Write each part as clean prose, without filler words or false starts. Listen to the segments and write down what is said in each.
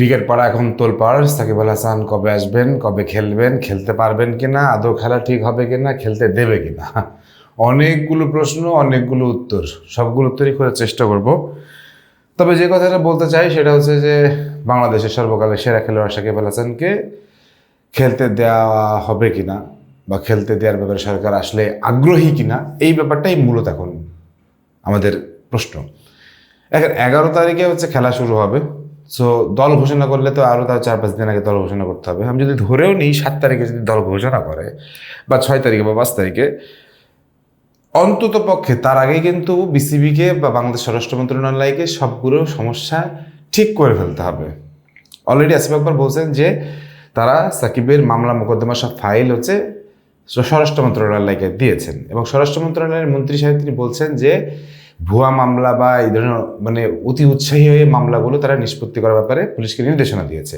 Cricket পাড়া এখন তোলপাড়। সাকিব আল হাসান কবে আসবেন, কবে খেলবেন, খেলতে পারবেন কিনা, আদৌ খেলা ঠিক হবে কিনা, খেলতে দেবে কিনা, অনেকগুলো প্রশ্ন, অনেকগুলো উত্তর, সবগুলো উত্তরই করার চেষ্টা করব। তবে যে কথাটা বলতে চাই সেটা হচ্ছে যে বাংলাদেশের সর্বকালের সেরা খেলোয়াড় সাকিব আল হাসানকে খেলতে দেওয়া হবে কিনা বা খেলতে দেওয়ার ব্যাপারে সরকার আসলে আগ্রহী কিনা, এই ব্যাপারটাই মূলত এখন আমাদের প্রশ্ন। এখন 11 তারিখে হচ্ছে খেলা শুরু হবে। সো দল ঘোষণা করলে তো আরও তার 4-5 দিন আগে দল ঘোষণা করতে হবে। আমি যদি ধরেও নিই 7 তারিখে যদি দল ঘোষণা করে বা 6 তারিখে বা 5 তারিখে, অন্তত পক্ষে তার আগে কিন্তু বিসিবিকে বা বাংলাদেশ স্বরাষ্ট্র মন্ত্রণালয়কে সবগুলো সমস্যা ঠিক করে ফেলতে হবে। অলরেডি আসিফ আকবর বলছেন যে তারা সাকিবের মামলা মোকদ্দমা সব ফাইল হচ্ছে স্বরাষ্ট্র মন্ত্রণালয়কে দিয়েছেন এবং স্বরাষ্ট্র মন্ত্রণালয়ের মন্ত্রী সাহেব তিনি বলছেন যে ভুয়া মামলা বা এই ধরনের অতি উৎসাহী হয়ে মামলাগুলো তারা নিষ্পত্তি করার ব্যাপারে পুলিশকে নির্দেশনা দিয়েছে।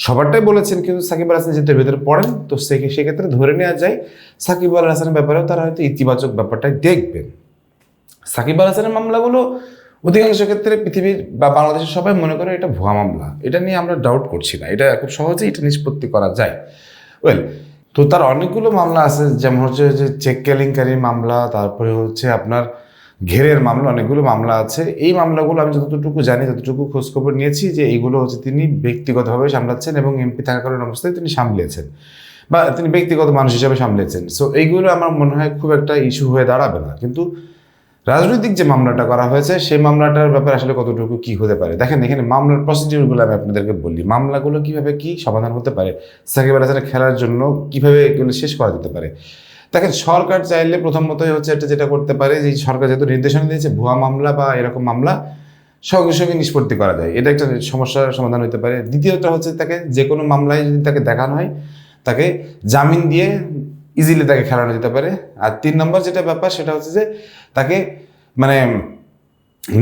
সবারটাই বলেছেন, কিন্তু সাকিব আল হাসান যেহেতু ভেতরে পড়েন তো সেক্ষেত্রে ধরে নেওয়া যায় সাকিব আল হাসানের ব্যাপারেও তারা হয়তো ইতিবাচক ব্যাপারটাই দেখবেন। সাকিব আল হাসানের মামলাগুলো অধিকাংশ ক্ষেত্রে পৃথিবীর বা বাংলাদেশের সবাই মনে করে এটা ভুয়া মামলা, এটা নিয়ে আমরা ডাউট করছি না, এটা খুব সহজেই এটা নিষ্পত্তি করা যায়। তো তার অনেকগুলো মামলা আছে, যেমন হচ্ছে যে চেক কেলেঙ্কারির মামলা, তারপরে হচ্ছে আপনার ঘেরের মামলা, অনেকগুলো মামলা আছে। এই মামলাগুলো আমি যতটুকু জানি, যতটুকু খোঁজখবর নিয়েছি যে এইগুলো হচ্ছে তিনি ব্যক্তিগতভাবে সামলাচ্ছেন এবং এমপি থাকাকালীন অবস্থায় তিনি সামলিয়েছেন বা তিনি ব্যক্তিগত মানুষ হিসাবে সামলেছেন। সো এইগুলো আমার মনে হয় খুব একটা ইস্যু হয়ে দাঁড়াবে না। কিন্তু রাজনৈতিক যে মামলাটা করা হয়েছে সেই মামলাটার ব্যাপারে আসলে কতটুকু কি হতে পারে, দেখেন এখানে মামলার প্রসিডিউরগুলো আমি আপনাদেরকে বলি, মামলাগুলো কিভাবে কি সমাধান হতে পারে, সাকিব আল হাসানের খেলার জন্য কিভাবে এগুলো শেষ করা যেতে পারে। দেখেন সরকার চাইলে প্রথমতই হচ্ছে এটা যেটা করতে পারে যে সরকার যেহেতু নির্দেশনা দিয়েছে ভুয়া মামলা বা এরকম মামলা সঙ্গে সঙ্গে নিষ্পত্তি করা যায়, এটা একটা সমস্যার সমাধান হতে পারে। দ্বিতীয়ত হচ্ছে তাকে যে কোনো মামলায় যদি তাকে দেখানো হয় তাকে জামিন দিয়ে ইজিলি তাকে খেলানো যেতে পারে। আর 3 নম্বর যেটা ব্যাপার সেটা হচ্ছে যে তাকে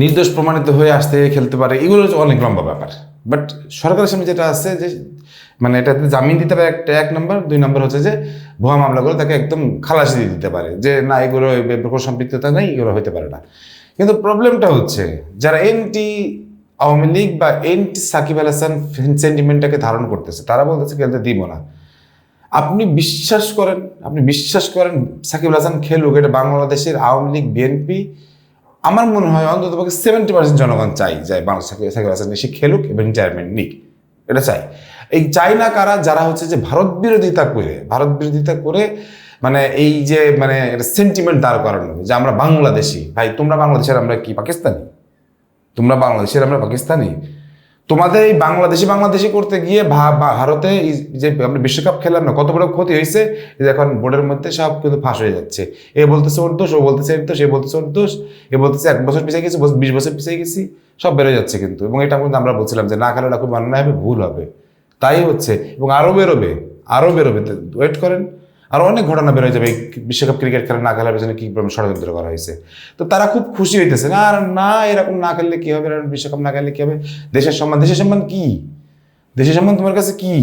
নির্দোষ প্রমাণিত হয়ে আসতে খেলতে পারে, এগুলো হচ্ছে অনেক লম্বা ব্যাপার। বাট সরকারের সামনে যেটা আছে যে এটাতে জামিন দিতে পারে, 1 নম্বর। 2 নম্বর হচ্ছে যে ভুয়া মামলাগুলো তাকে একদম খালাসি দিয়ে দিতে পারে, যে না এগুলো কোনো সম্পৃক্ততা নেই, এগুলো হতে পারে না। কিন্তু প্রবলেমটা হচ্ছে যারা এন্টি আওয়ামী লীগ বা এন্টি সাকিব আল হাসান সেন্টিমেন্টটাকে ধারণ করতেছে তারা বলতেছে খেলতে দিব না। আপনি বিশ্বাস করেন সাকিব আল হাসান খেলুক, এটা বাংলাদেশের আওয়ামী লীগ, বিএনপি, আমার মনে হয় অন্তত পক্ষে 70% জনগণ চাই যে বাংলাদেশ সাকিব আল হাসান সে খেলুক এবং রিটায়ারমেন্ট নিক, এটা চাই। এই চাই না কারা, যারা হচ্ছে যে ভারত বিরোধিতা করে এই যে সেন্টিমেন্ট দাঁড় করানো যে আমরা বাংলাদেশি। ভাই তোমরা বাংলাদেশের, আমরা কি পাকিস্তানি? তোমরা বাংলাদেশের, আমরা পাকিস্তানি? তোমাদের এই বাংলাদেশি করতে গিয়ে ভারতে যে আমরা বিশ্বকাপ খেলাম না, কত বড় ক্ষতি হয়েছে। এখন বোর্ডের মধ্যে সব কিন্তু ফাঁস হয়ে যাচ্ছে। এ বলতেছে ওর দোষ, ও বলতেছে এর দোষ, এ বলতেছে ওর দোষ, এ বলতেছে 1 বছর পিছিয়ে গেছি, 20 বছর পিছিয়ে গেছি, সব বেড়ে যাচ্ছে কিন্তু। এবং এটা কিন্তু আমরা বলছিলাম যে না খেলাটা খুব অন্যায় হবে, ভুল হবে, তাই হচ্ছে। এবং আরো বেরোবে, ওয়েট করেন, আরো অনেক ঘটনা বেরোয় যাবে। বিশ্বকাপ ক্রিকেট খেলা না খেলার পেছনে কি ষড়যন্ত্র করা হয়েছে। তো তারা খুব খুশি হইতেছে, না এরকম না খেললে কি হবে, বিশ্বকাপ না খেললে কি হবে। দেশের সম্মান কি? দেশের সম্মান তোমার কাছে কি?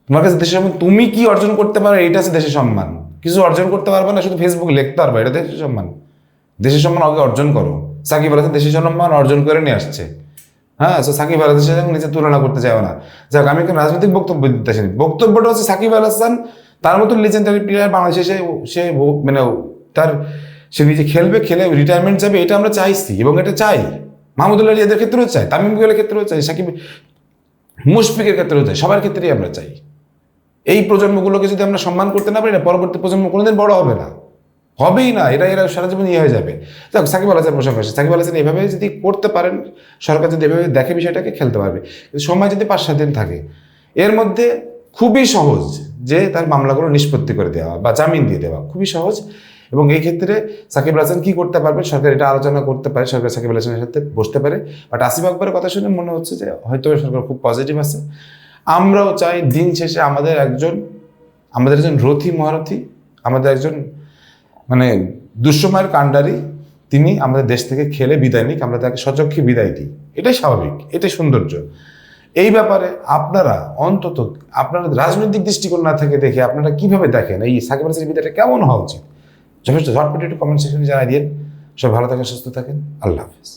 তোমার কাছে দেশের সম্মান তুমি কি অর্জন করতে পারো, এইটা আছে দেশের সম্মান। কিছু অর্জন করতে পারবে না, শুধু ফেসবুক লিখতে পারবে, এটা দেশের সম্মান? দেশের সম্মান আগে অর্জন করো। সাকিব আল হাসান দেশের সম্মান অর্জন করে নিয়ে আসছে। হ্যাঁ, সাকিব আল হাসানের সঙ্গে নিজে তুলনা করতে চাও না। যাক, আমি একটু রাজনৈতিক বক্তব্য দিতে আসিনি। বক্তব্যটা হচ্ছে সাকিব আল হাসান তার মতো লিজেন্ডারি প্লেয়ার বাংলাদেশে সে সে নিজে খেলবে, খেলে রিটায়ারমেন্ট যাবে, এটা আমরা চাইছি এবং এটা চাই। মাহমুদুল্লাহ এদের ক্ষেত্রেও চাই, তামিম ইকবালের ক্ষেত্রেও চাই, সাকিব মুশফিকের ক্ষেত্রেও চাই, সবার ক্ষেত্রেই আমরা চাই। এই প্রজন্মগুলোকে যদি আমরা সম্মান করতে না পারি না, পরবর্তী প্রজন্ম কোনোদিন বড় হবে না, হবেই না। এরা সারা জীবন হয়ে যাবে। যাক, সাকিব আল হাসান প্রসঙ্গ আসে, সাকিব আল হাসান এভাবে যদি করতে পারেন, সরকার যদি এভাবে দেখে বিষয়টাকে, খেলতে পারবে। সময় যদি 5-7 দিন থাকে, এর মধ্যে খুবই সহজ যে তার মামলাগুলো নিষ্পত্তি করে দেওয়া বা জামিন দিয়ে দেওয়া, খুবই সহজ। এবং এই ক্ষেত্রে সাকিব আল হাসান কি করতে পারবে, সরকার এটা আলোচনা করতে পারে, সরকার সাকিব আল হাসানের সাথে বসতে পারে। বাট আসিফ আকবরের কথা শুনে মনে হচ্ছে যে হয়তো সরকার খুব পজিটিভ আছে। আমরাও চাই দিন শেষে আমাদের একজন রথী মহারথী, আমাদের একজন দুঃসময়ের কাণ্ডারি, তিনি আমাদের দেশ থেকে খেলে বিদায় নিক, আমরা তাকে সচক্ষে বিদায় দিই, এটাই স্বাভাবিক, এটাই সৌন্দর্য। এই ব্যাপারে আপনারা অন্তত আপনারা রাজনৈতিক দৃষ্টিকোণ না থেকে দেখে আপনারা কিভাবে দেখেন এই সাকিব আল হাসানের বিদায়টা কেমন হওয়া উচিত, যথেষ্ট ঝটপট একটু কমেন্ট সেকশনে জানাই দিন। সব ভালো থাকেন, সুস্থ থাকেন, আল্লাহ হাফেজ।